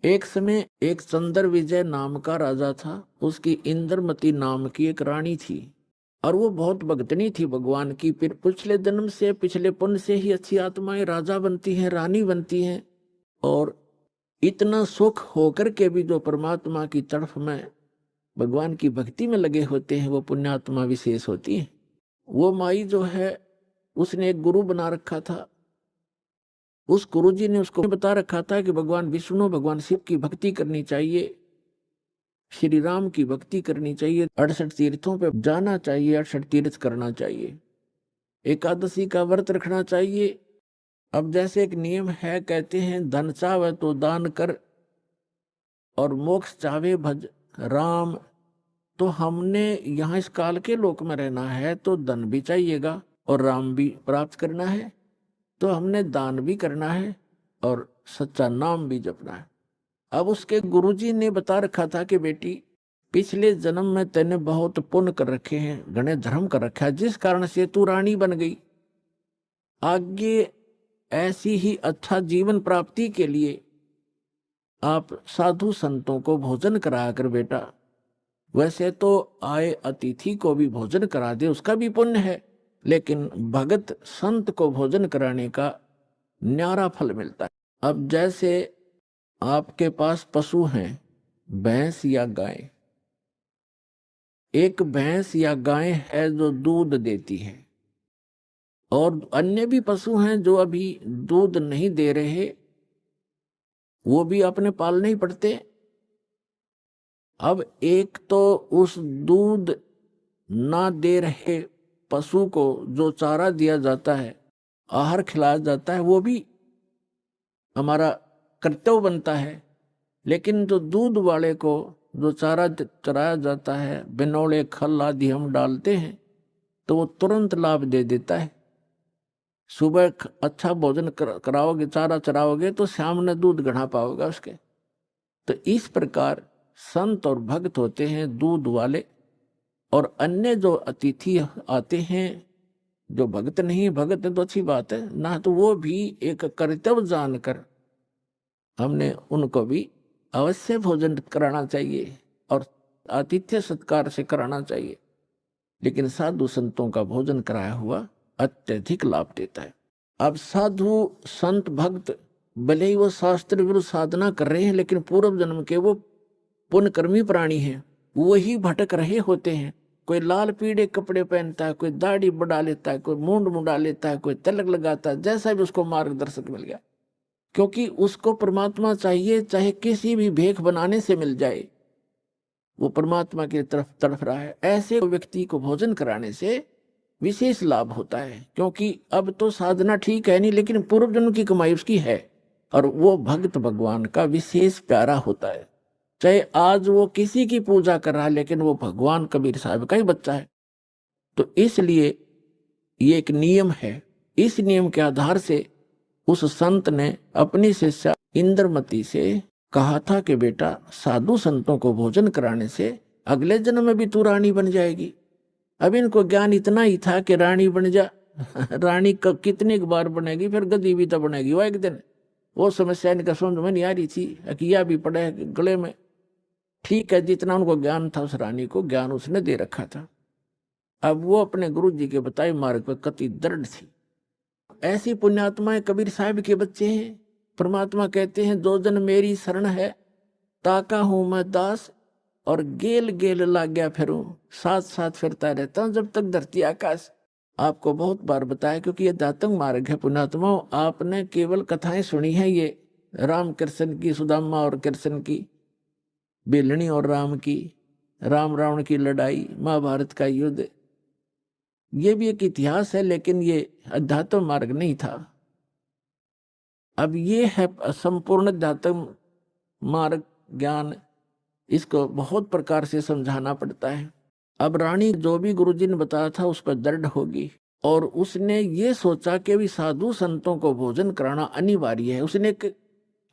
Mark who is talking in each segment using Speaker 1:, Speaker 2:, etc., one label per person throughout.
Speaker 1: एक समय एक चंद्र विजय नाम का राजा था। उसकी इंद्रमती नाम की एक रानी थी और वो बहुत भगतनी थी भगवान की। फिर पिछले जन्म से, पिछले पुण्य से ही अच्छी आत्माएं राजा बनती हैं, रानी बनती हैं। और इतना सुख होकर के भी जो परमात्मा की तरफ में, भगवान की भक्ति में लगे होते हैं, वो पुण्यात्मा विशेष होती है। वो माई जो है, उसने एक गुरु बना रखा था। उस गुरुजी ने उसको बता रखा था कि भगवान विष्णु, भगवान शिव की भक्ति करनी चाहिए, श्री राम की भक्ति करनी चाहिए, 68 तीर्थों पे जाना चाहिए, 68 तीर्थ करना चाहिए, एकादशी का व्रत रखना चाहिए। अब जैसे एक नियम है, कहते हैं धन चाहे तो दान कर और मोक्ष चाहे भज राम। तो हमने यहाँ इस काल के लोक में रहना है तो धन भी चाहिएगा और राम भी प्राप्त करना है, तो हमने दान भी करना है और सच्चा नाम भी जपना है। अब उसके गुरुजी ने बता रखा था कि बेटी, पिछले जन्म में तेने बहुत पुण्य कर रखे हैं, घने धर्म कर रखा है, जिस कारण से तू रानी बन गई। आगे ऐसी ही अच्छा जीवन प्राप्ति के लिए आप साधु संतों को भोजन करा कर बेटा, वैसे तो आए अतिथि को भी भोजन करा दे, उसका भी पुण्य है, लेकिन भगत संत को भोजन कराने का न्यारा फल मिलता है। अब जैसे आपके पास पशु हैं, भैंस या गाय। एक भैंस या गाय है जो दूध देती है और अन्य भी पशु हैं जो अभी दूध नहीं दे रहे, वो भी अपने पालने ही पड़ते। अब एक तो उस दूध ना दे रहे पशु को जो चारा दिया जाता है, आहार खिलाया जाता है, वो भी हमारा कर्तव्य बनता है। लेकिन जो दूध वाले को जो चारा चराया जाता है, बिनौले खल आदि हम डालते हैं, तो वो तुरंत लाभ दे देता है। सुबह अच्छा भोजन कराओगे, चारा चराओगे, तो शाम में दूध गढ़ा पाओगे उसके। तो इस प्रकार संत और भक्त होते हैं दूध वाले, और अन्य जो अतिथि आते हैं जो भक्त नहीं, भक्त है तो अच्छी बात है ना, तो वो भी एक कर्तव्य जानकर हमने उनको भी अवश्य भोजन कराना चाहिए और आतिथ्य सत्कार से कराना चाहिए। लेकिन साधु संतों का भोजन कराया हुआ अत्यधिक लाभ देता है। अब साधु संत भक्त भले ही वो शास्त्र विरुद्ध साधना कर रहे हैं, लेकिन पूर्व जन्म के वो पुण्यकर्मी प्राणी हैं, वही भटक रहे होते हैं। कोई लाल पीले कपड़े पहनता है, कोई दाढ़ी बढ़ा लेता है, कोई मूंड मुंडा लेता है, कोई तिलक लगाता है, जैसा भी उसको मार्गदर्शक मिल गया, क्योंकि उसको परमात्मा चाहिए, चाहे किसी भी भेख बनाने से मिल जाए, वो परमात्मा की तरफ तड़फ रहा है। ऐसे व्यक्ति को भोजन कराने से विशेष लाभ होता है, क्योंकि अब तो साधना ठीक है नहीं, लेकिन पूर्व जन्म की कमाई उसकी है और वो भक्त भगवान का विशेष प्यारा होता है। चाहे आज वो किसी की पूजा कर रहा है, लेकिन वो भगवान कबीर साहब का ही बच्चा है। तो इसलिए ये एक नियम है। इस नियम के आधार से उस संत ने अपनी शिष्या इंद्रमती से कहा था कि बेटा, साधु संतों को भोजन कराने से अगले जन्म में भी तू रानी बन जाएगी। अब इनको ज्ञान इतना ही था कि रानी बन जा रानी कितनी बार बनेगी, फिर गद्दी भी तो बनेगी वो एक दिन। वो समस्या इनका समझ में नहीं आ रही थी। अकिया भी पड़ा है गले में। ठीक है, जितना उनको ज्ञान था उस रानी को ज्ञान उसने दे रखा था। अब वो अपने गुरु जी के बताए मार्ग पर कति दृढ़ थी। ऐसी पुण्यात्माएं कबीर साहब के बच्चे हैं। परमात्मा कहते हैं, दो जन मेरी शरण है, ताका हूं मैं दास, और गेल गेल लाग गया फिरूं, साथ साथ फिरता रहता हूं जब तक धरती आकाश। आपको बहुत बार बताया, क्योंकि ये दातंग मार्ग है पुण्यात्माओं। आपने केवल कथाएं सुनी है, ये राम कृष्ण की, सुदामा और कृष्ण की, बेलनी और राम की, राम रावण की लड़ाई, महाभारत का युद्ध, ये भी एक इतिहास है, लेकिन ये अध्यात्म मार्ग नहीं था। अब ये है संपूर्ण अध्यात्म मार्ग ज्ञान। इसको बहुत प्रकार से समझाना पड़ता है। अब रानी जो भी गुरुजी ने बताया था उस पर दृढ़ होगी, और उसने ये सोचा कि भी साधु संतों को भोजन कराना अनिवार्य है। उसने एक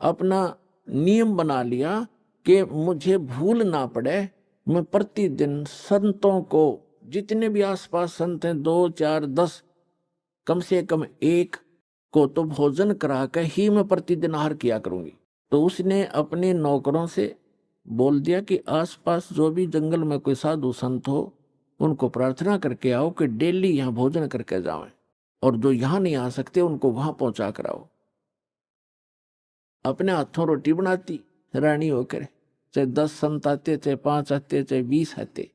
Speaker 1: अपना नियम बना लिया कि मुझे भूल ना पड़े, मैं प्रतिदिन संतों को, जितने भी आसपास संत हैं, 2, 4, 10, कम से कम एक को तो भोजन करा कर ही मैं प्रतिदिन आहार किया करूंगी। तो उसने अपने नौकरों से बोल दिया कि आसपास जो भी जंगल में कोई साधु संत हो उनको प्रार्थना करके आओ कि डेली यहाँ भोजन करके जाएं, और जो यहाँ नहीं आ सकते उनको वहां पहुंचा कर आओ। अपने हाथों रोटी बनाती रानी होकर, चाहे 10 संत आते, चाहे 5 आते, चाहे 20 आते।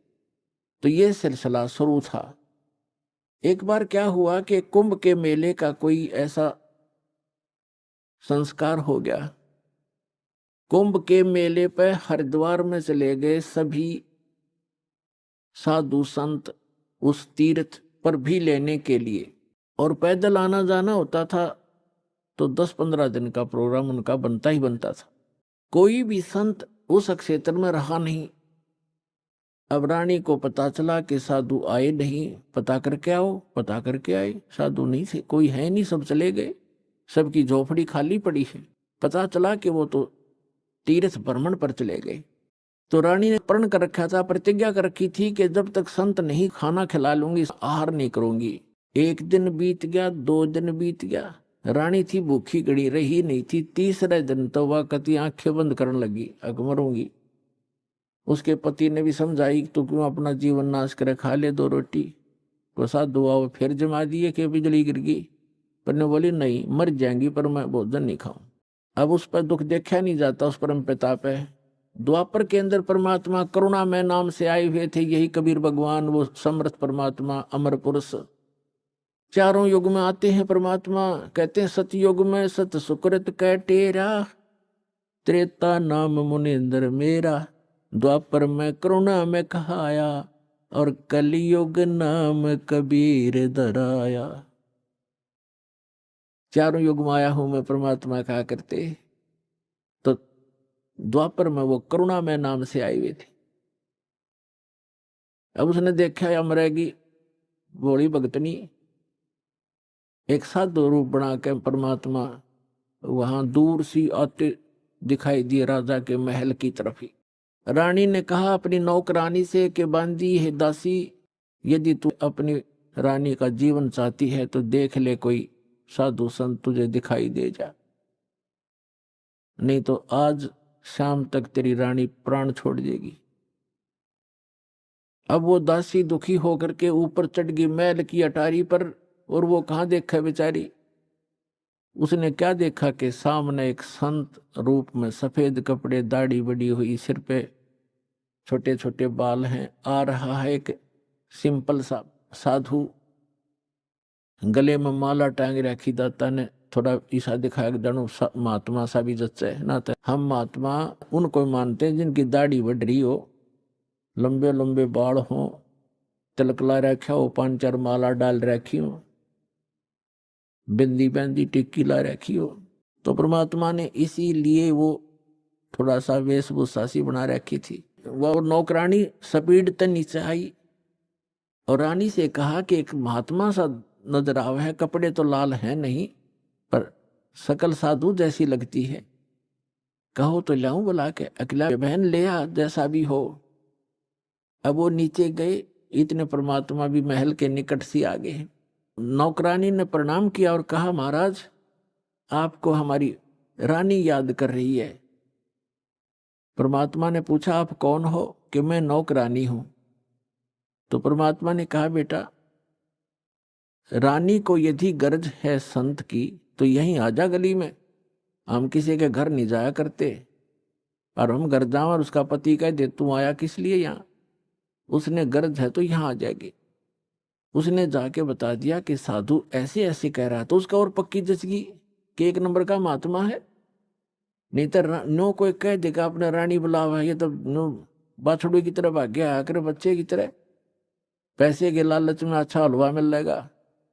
Speaker 1: तो ये सिलसिला शुरू था। एक बार क्या हुआ कि कुंभ के मेले का कोई ऐसा संस्कार हो गया। कुंभ के मेले पर हरिद्वार में चले गए सभी साधु संत उस तीर्थ पर भी लेने के लिए, और पैदल आना जाना होता था तो 10-15 दिन का प्रोग्राम उनका बनता ही बनता था। कोई भी संत उस क्षेत्र में रहा नहीं। अब रानी को पता चला कि साधु आए नहीं, पता करके आओ। पता करके आए, साधु नहीं थे, कोई है नहीं, सब चले गए, सबकी झोपड़ी खाली पड़ी है। पता चला कि वो तो तीर्थ भ्रमण पर चले गए। तो रानी ने प्रण कर रखा था, प्रतिज्ञा कर रखी थी कि जब तक संत नहीं खाना खिला लूंगी, आहार नहीं करूंगी। 1 दिन बीत गया, 2 दिन बीत गया, रानी थी भूखी गड़ी, रही नहीं थी। तीसरे दिन तो वह कति आंखें बंद करने लगी, अब मरूंगी। उसके पति ने भी समझाई, तो क्यों अपना जीवन नाश करे, खा ले 2 रोटी। तो साधु आओ फिर जमा दिए कि बिजली गिर गई, पर ने बोली नहीं, मर जाएंगी पर मैं भोजन नहीं खाऊं। अब उस पर दुख देखा नहीं जाता, उस परम पिता पे। द्वापर के अंदर परमात्मा करुणा में नाम से आए हुए थे, यही कबीर भगवान, वो समर्थ परमात्मा, अमर पुरुष। चारों युग में आते हैं परमात्मा। कहते हैं सतयुग में सत सुकृत कह टेरा, त्रेता नाम मुनिंद्र मेरा, द्वापर में करुणा में कहाया, और कलयुग नाम कबीर धराया। चारों युग में आया हूं मैं, परमात्मा कहा करते। तो द्वापर में वो करुणा में नाम से आए हुए थे। अब उसने देखा या मरेगी भोली भगतनी, एक साधु रूप बना के परमात्मा वहां दूर सी आते दिखाई दिए राजा के महल की तरफ ही। रानी ने कहा अपनी नौकरानी से कि बांदी है दासी, यदि तू अपनी रानी का जीवन चाहती है तो देख ले कोई साधु संत तुझे दिखाई दे जा, नहीं तो आज शाम तक तेरी रानी प्राण छोड़ देगी। अब वो दासी दुखी होकर के ऊपर चढ़ गई महल की अटारी पर, और वो कहाँ देखा बेचारी। उसने क्या देखा कि सामने एक संत रूप में, सफेद कपड़े, दाढ़ी बड़ी हुई, सिर पे छोटे छोटे बाल हैं, आ रहा है एक सिंपल सा साधु, गले में माला टांग रखी। दाता ने थोड़ा ईसा दिखाया कि जानो महात्मा सा भी जच्चा है ना। तो हम महात्मा उनको मानते हैं जिनकी दाढ़ी बढ़ रही हो, लंबे लंबे बाल हो, तिलक ला रखा हो, 5-4 माला डाल रखी हो, बिंदी बिंदी टिक्की ला रखी हो। तो परमात्मा ने इसीलिए वो थोड़ा सा वेशभूषा सी बना रखी थी। वह नौकरानी स्पीड तक नीचे आई और रानी से कहा कि एक महात्मा सा नजर आवा है, कपड़े तो लाल हैं नहीं पर सकल साधु जैसी लगती है, कहो तो लाऊं बुला के। अकेला बहन ले आ जैसा भी हो। अब वो नीचे गए, इतने परमात्मा भी महल के निकट से आ गए। नौकरानी ने प्रणाम किया और कहा महाराज आपको हमारी रानी याद कर रही है। परमात्मा ने पूछा आप कौन हो? कि मैं नौकरानी हूं। तो परमात्मा ने कहा बेटा रानी को यदि गरज है संत की तो यहीं आजा गली में, हम किसी के घर नहीं जाया करते, और हम घर जाओ और उसका पति कह दे तू आया किस लिए यहाँ, उसने गरज है तो यहाँ आ जाएगी। उसने जाके बता दिया कि साधु ऐसे ऐसे कह रहा, तो उसका और पक्की जचगी कि 1 नंबर का महात्मा है। नहीं तो नो कोई कह देगा अपने रानी बुलावा, ये तो नो बाछड़ू की तरह भाग गया आकर बच्चे की तरह, पैसे के लालच में अच्छा हलवा मिल जाएगा,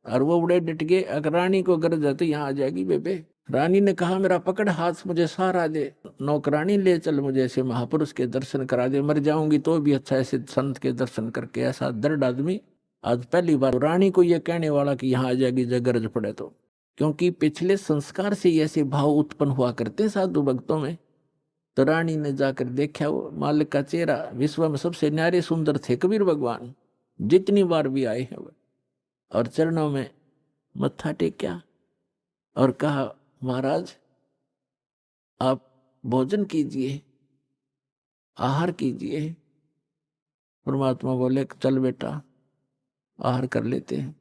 Speaker 1: और वो उड़े डिट गए। अगर रानी को गरज है तो यहाँ आ जाएगी बेबे। रानी ने कहा मेरा पकड़ हाथ मुझे सहारा दे, नौकरानी ले चल मुझे ऐसे महापुरुष के दर्शन करा दे, मर जाऊंगी तो भी अच्छा ऐसे संत के दर्शन करके। ऐसा दर्द आदमी आज पहली बार रानी को यह कहने वाला कि यहाँ आ जाएगी जब गरज पड़े तो, क्योंकि पिछले संस्कार से ऐसे भाव उत्पन्न हुआ करते साधु भक्तों में। तो रानी ने जाकर देखा वो मालिक का चेहरा, विश्व में सबसे न्यारे सुंदर थे कबीर भगवान, जितनी बार भी आए हैं वो, और चरणों में मत्था टेक्या और कहा महाराज आप भोजन कीजिए, आहार कीजिए। परमात्मा बोले चल बेटा आहार कर लेते हैं।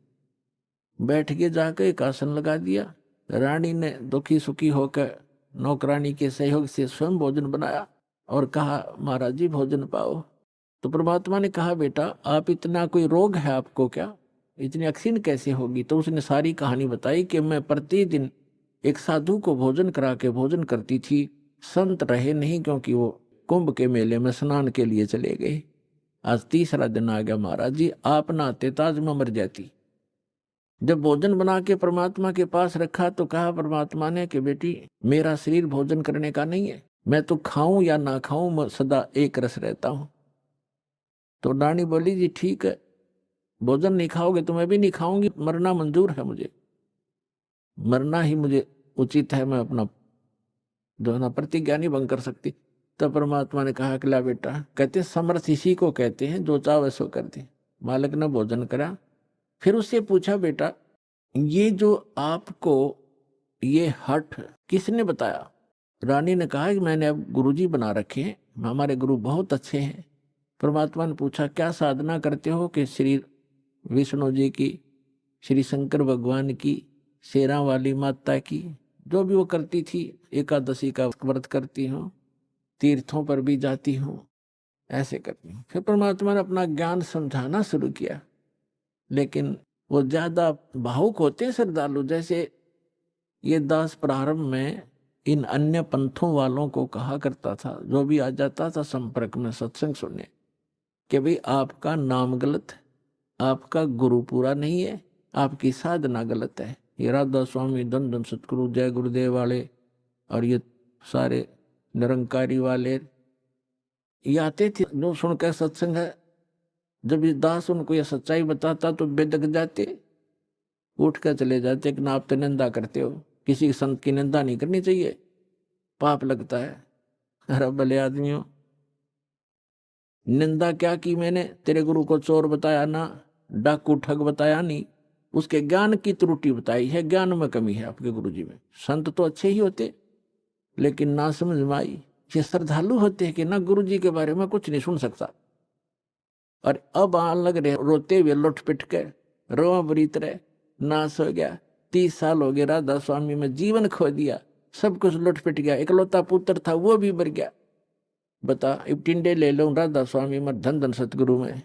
Speaker 1: बैठ के जाकर एक आसन लगा दिया। रानी ने दुखी सुखी होकर नौकरानी के सहयोग से स्वयं भोजन बनाया और कहा महाराज जी भोजन पाओ। तो परमात्मा ने कहा बेटा आप इतना कोई रोग है आपको क्या, इतनी अक्षीण कैसे होगी। तो उसने सारी कहानी बताई कि मैं प्रतिदिन एक साधु को भोजन करा के भोजन करती थी। संत रहे नहीं क्योंकि वो कुंभ के मेले में स्नान के लिए चले गए। आज तीसरा दिन आ गया महाराज जी, आप ना आते तो आज मैं मर जाती। जब भोजन बना के परमात्मा के पास रखा तो कहा परमात्मा ने कि बेटी मेरा शरीर भोजन करने का नहीं है, मैं तो खाऊं या ना खाऊं मैं सदा एक रस रहता हूं। तो रानी बोली जी ठीक है, भोजन नहीं खाओगे तो मैं भी नहीं खाऊंगी, मरना मंजूर है मुझे, मरना ही मुझे उचित है, मैं अपना जो है ना प्रतिज्ञा नहीं भंग कर सकती। तब परमात्मा ने कहा कि ला बेटा, कहते समर्थ इसी को कहते हैं जो चाहे सो कर दे। मालिक ने भोजन करा, फिर उससे पूछा बेटा ये जो आपको ये हठ किसने बताया। रानी ने कहा कि मैंने अब गुरुजी बना रखे हैं, हमारे गुरु बहुत अच्छे हैं। परमात्मा ने पूछा क्या साधना करते हो कि श्री विष्णु जी की, श्री शंकर भगवान की, शेरा वाली माता की, जो भी वो करती थी, एकादशी का व्रत करती हूँ, तीर्थों पर भी जाती हूँ, ऐसे करती हूँ। फिर परमात्मा ने अपना ज्ञान समझाना शुरू किया, लेकिन वो ज्यादा भावुक होते हैं श्रद्धालु। जैसे ये दास प्रारंभ में इन अन्य पंथों वालों को कहा करता था, जो भी आ जाता था संपर्क में सत्संग सुनने, कि भाई आपका नाम गलत है, आपका गुरु पूरा नहीं है, आपकी साधना गलत है। ये राधा स्वामी, धन धन सतगुरु, जय गुरुदेव वाले और ये सारे निरंकारी वाले ये आते थे जो सुनकर सत्संग है। जब ये दास उनको ये सच्चाई बताता तो बेदक जाते, उठ कर चले जाते कि ना आप तो निंदा करते हो, किसी संत की निंदा नहीं करनी चाहिए, पाप लगता है। अरे भले आदमियों, निंदा क्या की मैंने, तेरे गुरु को चोर बताया ना, डाकू ठग बताया नहीं, उसके ज्ञान की त्रुटि बताई है, ज्ञान में कमी है आपके गुरुजी में। संत तो अच्छे ही होते लेकिन ना समझ में आई। ये श्रद्धालु होते हैं कि ना गुरुजी के बारे में कुछ नहीं सुन सकता, और अब आने लग रहे रोते हुए लुट पिट के, रोआ बरीत रहे, नाश हो गया। 30 साल हो गए राधा स्वामी में जीवन खो दिया, सब कुछ लुट पिट गया, इकलौता पुत्र था वो भी मर गया। बता अब टिंडे ले लो राधा स्वामी में, धन धन सतगुरु में।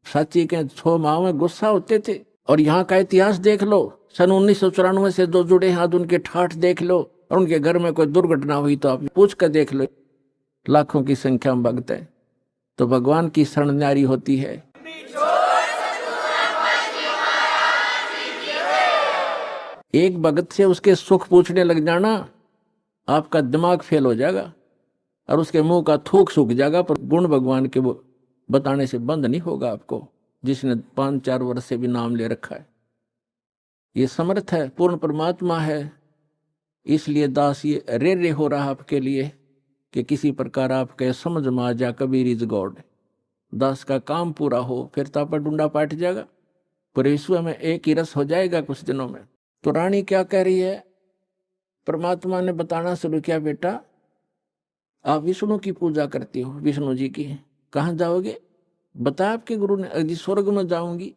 Speaker 1: साची के 6 माह में गुस्सा होते थे। और यहाँ का इतिहास देख लो, सन 1994 से जो जुड़े हाथ उनके ठाठ देख लो, और उनके घर में कोई दुर्घटना हुई तो आप पूछ कर देख लो, लाखों की संख्या में भक्त है। तो भगवान की शरण न्यारी होती है। एक भगत से उसके सुख पूछने लग जाना, आपका दिमाग फेल हो जाएगा और उसके मुंह का थूक सूख जाएगा, पर गुण भगवान के वो बताने से बंद नहीं होगा आपको, जिसने 5-4 वर्ष से भी नाम ले रखा है। ये समर्थ है, पूर्ण परमात्मा है। इसलिए दास ये रे हो रहा आपके लिए कि किसी प्रकार आपके समझ में आ जा कबीर इज गॉड। दास का काम पूरा हो, फिर तो आपका डूंडा पाट जाएगा, पर विश्व में एक ही रस हो जाएगा कुछ दिनों में। तो रानी क्या कह रही है, परमात्मा ने बताना शुरू किया, बेटा आप विष्णु की पूजा करती हो, विष्णु जी की, कहाँ जाओगे। बता आपके गुरु ने, अरे स्वर्ग में जाऊंगी।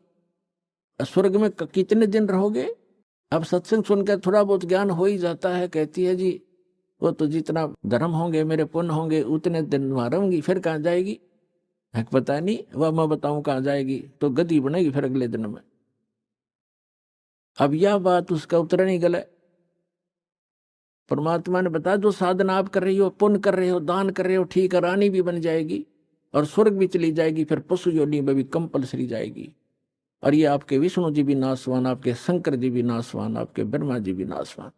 Speaker 1: स्वर्ग में कितने दिन रहोगे। अब सत्संग सुनकर थोड़ा बहुत ज्ञान हो ही जाता है। कहती है जी वो तो जितना धर्म होंगे मेरे पुण्य होंगे उतने दिन वहां रहूंगी, फिर कहाँ जाएगी। पता नहीं वह मैं बताऊं कहाँ जाएगी, तो गद्दी बनेगी फिर अगले दिन में। अब यह बात उसका उत्तर नहीं गला। परमात्मा ने बताया जो साधना आप कर रही हो, पुण्य कर रहे हो, दान कर रहे हो, ठीक है, रानी भी बन जाएगी और स्वर्ग भी चली जाएगी, फिर पशु योनि में भी कंपलसरी जाएगी। और ये आपके विष्णु जी भी नासवान, आपके शंकर जी भी नासवान, आपके ब्रह्मा जी भी नासवान।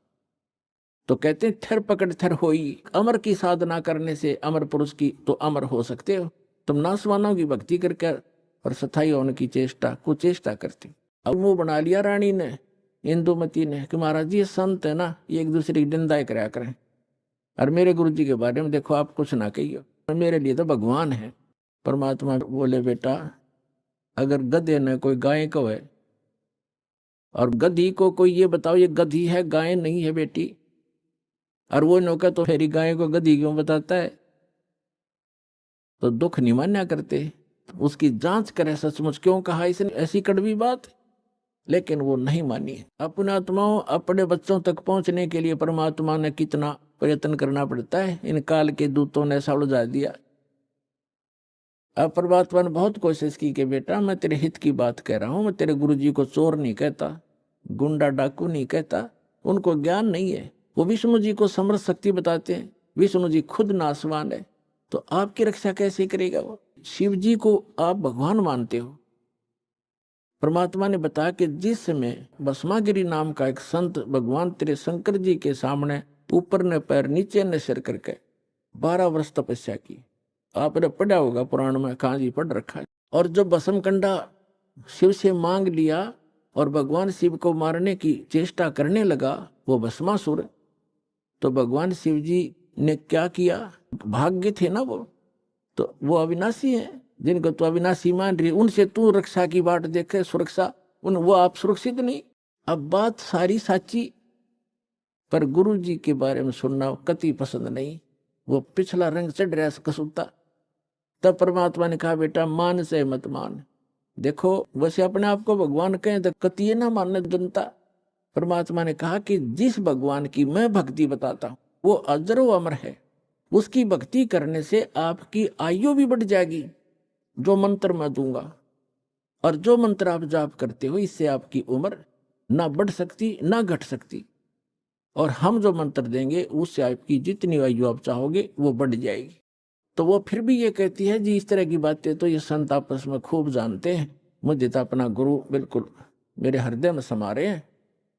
Speaker 1: तो कहते हैं थर पकड़ थर होई, अमर की साधना करने से अमर पुरुष की तो अमर हो सकते हो। तुम नासवानों की भक्ति करके और सथाई होने की चेष्टा कुचेष्टा करती। अब मुंह बना लिया रानी ने, इंदुमती ने, कि महाराज जी ये संत है ना, ये एक दूसरे की निंदाएं कराया करें, और मेरे गुरु जी के बारे में देखो आप कुछ ना कहिए, मेरे लिए तो भगवान है। परमात्मा बोले बेटा अगर गधे ने कोई गाय को है और गधी को कोई ये बताओ ये गधी है गाय नहीं है बेटी, और वो नौका तो फेरी गाय को गधी क्यों बताता है, तो दुख नहीं मान्या करते। उसकी जांच करे सचमुच क्यों कहा इसने ऐसी कड़वी बात, लेकिन वो नहीं मानी। अपने आत्माओं अपने बच्चों तक पहुंचने के लिए परमात्मा ने कितना प्रयत्न करना पड़ता है, इन काल के दूतों ने ऐसा उलझा दिया। अब परमात्मा ने बहुत कोशिश की कि बेटा मैं तेरे हित की बात कह रहा हूं, मैं तेरे गुरुजी को चोर नहीं कहता, गुंडा डाकू नहीं कहता, उनको ज्ञान नहीं है। वो विष्णु जी को समर्थ शक्ति बताते हैं, विष्णु जी खुद नासवान है, तो आपकी रक्षा कैसे करेगा वो। शिव जी को आप भगवान मानते हो, परमात्मा ने बताया कि जिस समय भस्मागिरी नाम का एक संत भगवान तेरे शंकर जी के सामने ऊपर ने पैर नीचे ने सिर करके 12 वर्ष तपस्या की, आपने पढ़ा होगा पुराण में, कहाँ जी पढ़ रखा है। और जब भस्म कंडा शिव से मांग लिया और भगवान शिव को मारने की चेष्टा करने लगा वो भस्मासुर, तो भगवान शिव जी ने क्या किया, भाग्य थे ना वो, तो वो अविनाशी है, जिनको तो अविनाशी मान रही उनसे तू रक्षा की बाट देखे, सुरक्षा उन वो आप सुरक्षित नहीं। अब बात सारी साची, पर गुरु जी के बारे में सुनना कति पसंद नहीं, वो पिछला रंग चढ़ रहा कसूता। तब परमात्मा ने कहा बेटा मान से मत मान, देखो वैसे अपने आप को भगवान कहें तो कतिये ना मानने जनता। परमात्मा ने कहा कि जिस भगवान की मैं भक्ति बताता हूं वो अजरो अमर है, उसकी भक्ति करने से आपकी आयु भी बढ़ जाएगी, जो मंत्र मैं दूंगा, और जो मंत्र आप जाप करते हो इससे आपकी उम्र ना बढ़ सकती ना घट सकती, और हम जो मंत्र देंगे उससे आपकी जितनी आयु आप चाहोगे वो बढ़ जाएगी। तो वो फिर भी ये कहती है जी इस तरह की बातें तो ये संत आपस में खूब जानते हैं, मुझे तो अपना गुरु बिल्कुल मेरे हृदय में समा रहे हैं।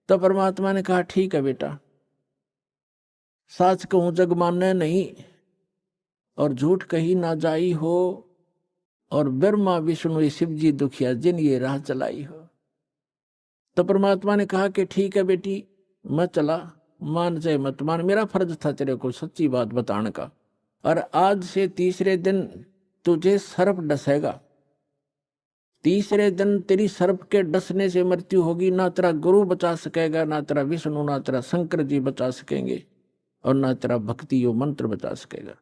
Speaker 1: तो परमात्मा ने कहा ठीक है बेटा, साच कहूं जग माने नहीं, और झूठ कही ना जाई हो, और ब्रह्मा विष्णु शिव जी दुखिया जिन ये राह चलाई हो। तो परमात्मा ने कहा कि ठीक है बेटी मैं चला, मान चाहे मत मान, मेरा फर्ज था तेरे को सच्ची बात बताने का, और आज से तीसरे दिन तुझे सर्प डसेगा, तीसरे दिन तेरी सर्प के डसने से मृत्यु होगी, ना तेरा गुरु बचा सकेगा, ना तेरा विष्णु, ना तेरा शंकर जी बचा सकेंगे, और ना तेरा भक्ति यो मंत्र बचा सकेगा।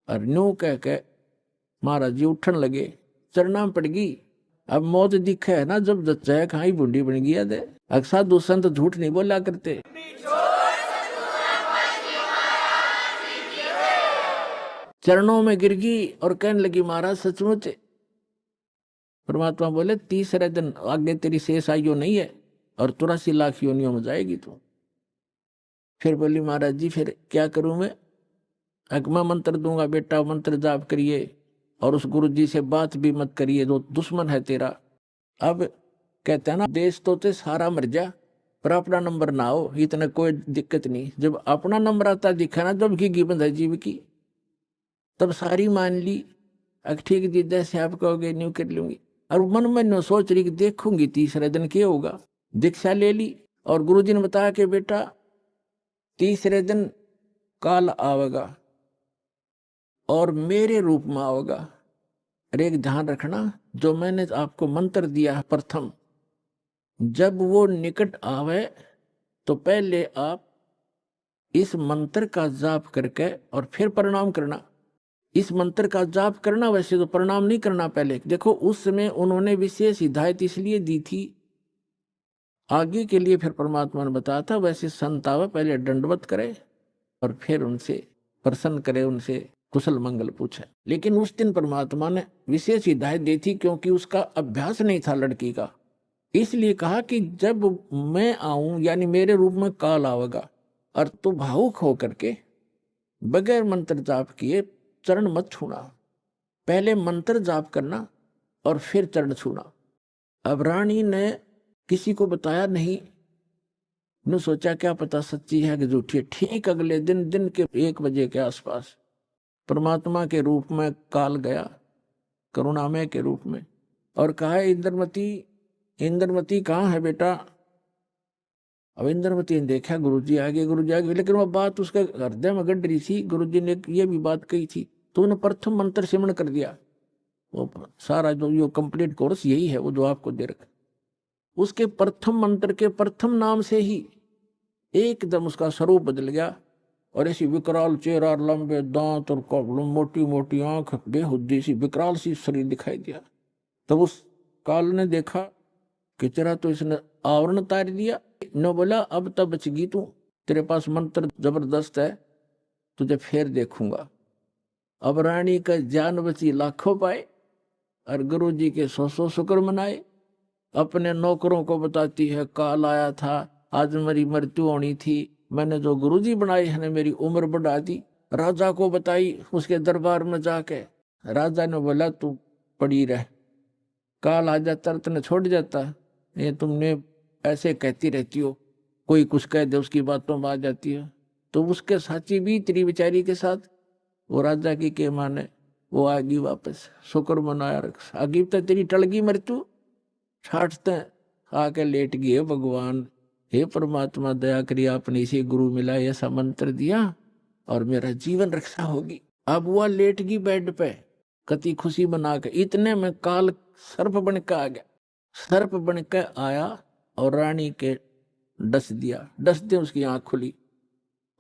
Speaker 1: और न्यू कह के महाराज जी उठन लगे, चरना पड़ गई। अब मौत दिखे है ना, जब जच्चा खाई बूढ़ी बन गया दे। साधु संत झूठ नहीं बोला करते, चरणों में गिर गई और कहने लगी महाराज सचमुच। परमात्मा बोले तीसरे दिन आगे तेरी शेष आयु नहीं है और 83 लाख योनियों में जाएगी तू। फिर बोली महाराज जी फिर क्या करूं मैं, मैं मंत्र दूंगा बेटा, मंत्र जाप करिए और उस गुरु जी से बात भी मत करिए जो दुश्मन है तेरा। अब कहते हैं ना देश तो ते सारा मर जा पर अपना नंबर ना हो, इतना कोई दिक्कत नहीं। जब अपना नंबर आता दिखा ना जब की बंद है जीव की, तब सारी मान ली। ठीक जी जैसे आप कहोगे न्यू कर लूंगी, और मन में नो सोच रही कि देखूंगी तीसरे दिन क्या होगा। दीक्षा ले ली और गुरुजी ने बताया कि बेटा तीसरे दिन काल आवेगा और मेरे रूप में आवेगा। अरे एक ध्यान रखना, जो मैंने आपको मंत्र दिया प्रथम, जब वो निकट आवे तो पहले आप इस मंत्र का जाप करके और फिर प्रणाम करना। इस मंत्र का जाप करना, वैसे तो प्रणाम नहीं करना पहले। देखो उस समय उन्होंने विशेष हिदायत इसलिए दी थी आगे के लिए, फिर परमात्मा ने बताया था वैसे संताव पहले दंडवत करे और फिर उनसे प्रसन्न करे, उनसे कुशल मंगल पूछे। लेकिन उस दिन परमात्मा ने विशेष हिदायत दी थी क्योंकि उसका अभ्यास नहीं था लड़की का, इसलिए कहा कि जब मैं आऊं यानी मेरे रूप में काल आवेगा और तू भावुक होकर के बगैर मंत्र जाप किए चरण मत छूना, पहले मंत्र जाप करना और फिर चरण छूना। अब रानी ने किसी को बताया नहीं, ने सोचा क्या पता सच्ची है कि झूठी है। ठीक अगले दिन दिन के 1 बजे के आसपास परमात्मा के रूप में काल गया, करुणामय के रूप में, और कहा इंद्रमती, इंद्रमती कहाँ है बेटा। अब इंद्रमती ने देखा गुरुजी आगे, गुरुजी आगे, लेकिन वह बात उसके हृदय में गड़ रही थी। गुरुजी ने ये भी बात कही थी तो उन्हें प्रथम मंत्र सिमरण कर दिया। वो सारा जो कंप्लीट कोर्स यही है वो जो आपको दे रखा, उसके प्रथम मंत्र के प्रथम नाम से ही एकदम उसका स्वरूप बदल गया और ऐसी विकराल चेहरा, लंबे दांत और मोटी मोटी आंख, बेहुद्दी सी विकराल सी शरीर दिखाई दिया। तब उस काल ने देखा कि तेरा तो इसने आवरण तार दिया। न बोला अब तब बचगी तू, तेरे पास मंत्र जबरदस्त है, तुझे फिर देखूंगा। अब रानी का जान बची लाखों पाए और गुरु जी के 100 शुक्र मनाए। अपने नौकरों को बताती है, काल आया था, आज मेरी मृत्यु होनी थी, मैंने जो गुरुजी बनाए हैं मेरी उम्र बढ़ा दी। राजा को बताई उसके दरबार में जाके। राजा ने बोला तू पड़ी रह, काल आ जाता तने छोड़ जाता, ये तुमने ऐसे कहती रहती हो, कोई कुछ कह दे उसकी बातों में आ जाती है। तो उसके साची भी तेरी बेचारी के साथ, वो राजा की के माने वो आगी वापस, शुक्र मनाया रख, आगी तो तेरी टलगी मृत्यु, छाटते आके लेट गए भगवान। हे परमात्मा दया करिए, आपने इसी गुरु मिला, ऐसा मंत्र दिया और मेरा जीवन रक्षा होगी। अब वह लेट गई बेड पे कति खुशी बना के। इतने में काल सर्प बन के आ गया। सर्प बन के आया और रानी के डस दिया। डसते उसकी आंख खुली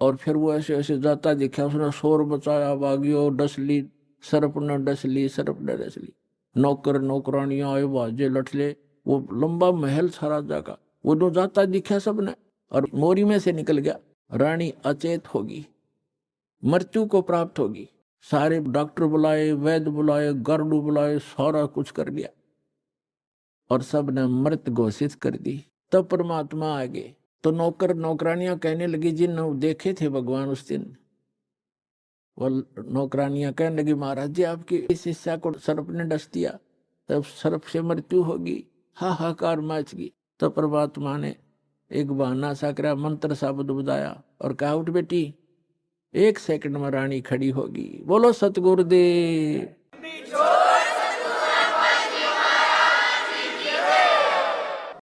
Speaker 1: और फिर वो ऐसे ऐसे जाता दिखा। उसने शोर बचाया, भागियो, डस ली सर्प ने, डस ली सर्प ने, डस ली। नौकर नौकरानियां आए, बाजे लठले, वो लंबा महल था राजा का, वो जो जाता दिखा सबने और मोरी में से निकल गया। रानी अचेत होगी, मृत्यु को प्राप्त होगी। सारे डॉक्टर बुलाए, वैद्य बुलाए, गरुड़ बुलाए, सारा कुछ कर दिया और सब ने मृत घोषित कर दी। तब परमात्मा आ गए तो नौकर नौकरानियां कहने लगी, जिन देखे थे भगवान उस दिन, वो नौकरानियां कहने लगी, महाराज जी आपकी इस शिष्या को सर्प ने डस दिया, तब सर्प से मृत्यु होगी। हाहाकार मच गई। तो परमात्मा ने एक बहाना सा करा, मंत्र शब्द बजाया और कहा, उठ बेटी, 1 सेकंड में रानी खड़ी होगी। बोलो सतगुरुदेव।